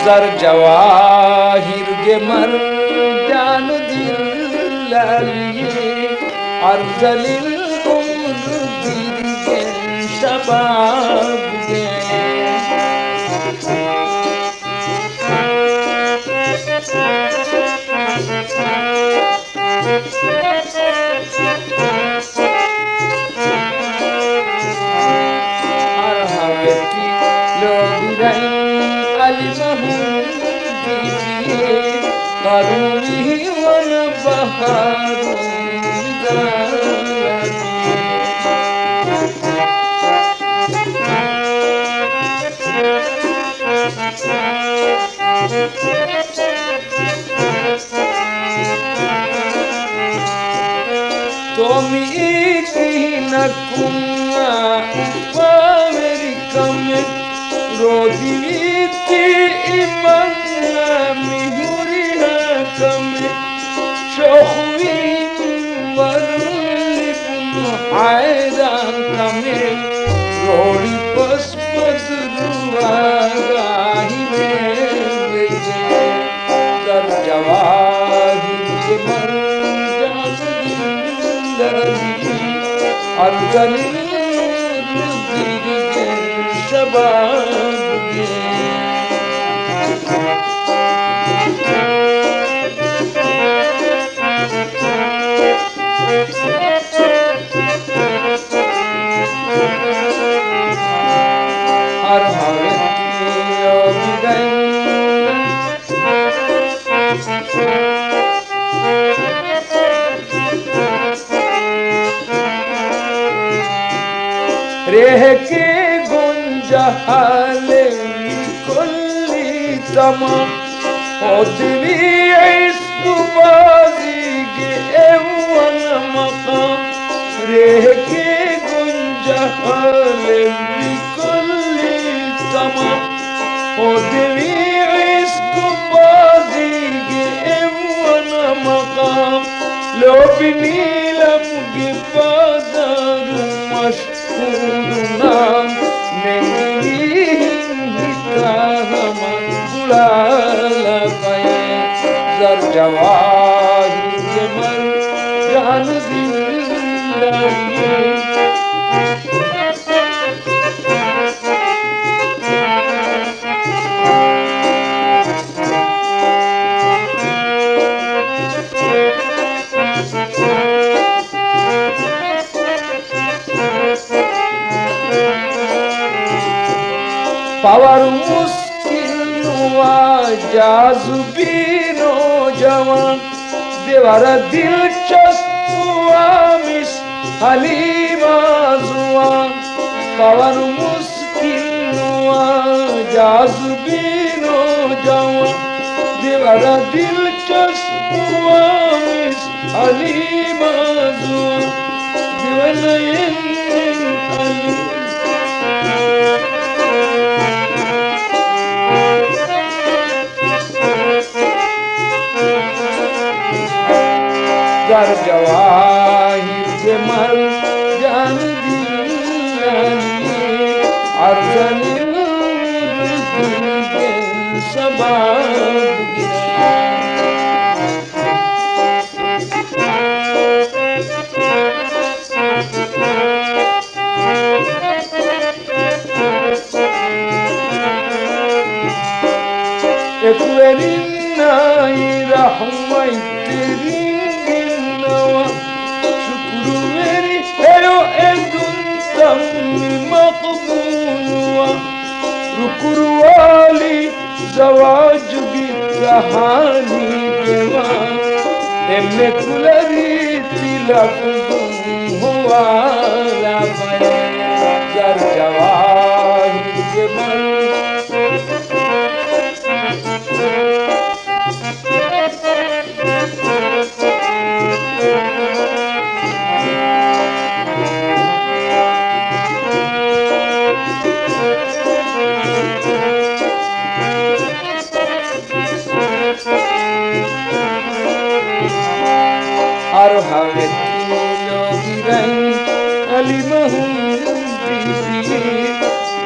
zar jawahir ge marjan dillaliye arzalil umr dirgen shabab ge arhameti lobirai alimahum difiye qaruni wana baharun Tomi ikina kunga paverikame rodiviti imanga mihuriha kame shokhwin warlibun hayran kame rori pasmadruwa gahive veje dar jawahir ke Argalin dirgen shabab ge har haveti obirai रेह के गुंजहाले कुल्ली तमा ओदवी इस्कुबाजी के Avon मकाम रेह के गुंजहाले कुल्ली तमा ओदवी इस्कुबाजी के एवन मकाम लो बिनीलम की पादर mashkurunam nengihin hitahama gulala paye zar jawahir ke marjan dillaliye Pawar muskil nuwa jazbino jawan devara dilchasp amis halima zuwan Pawar muskil nuwa jazbino jawan devara dilchasp amis halima zuwan devara halima Dar jawahir ke marjan dillaliye arzalil dirgen shabab ge ekweninai rahmai teri रुकुरवाली जवाज की कहानी केवा एमे कुलरी तिलक हुआ ला पाए जर जवाहिर के मन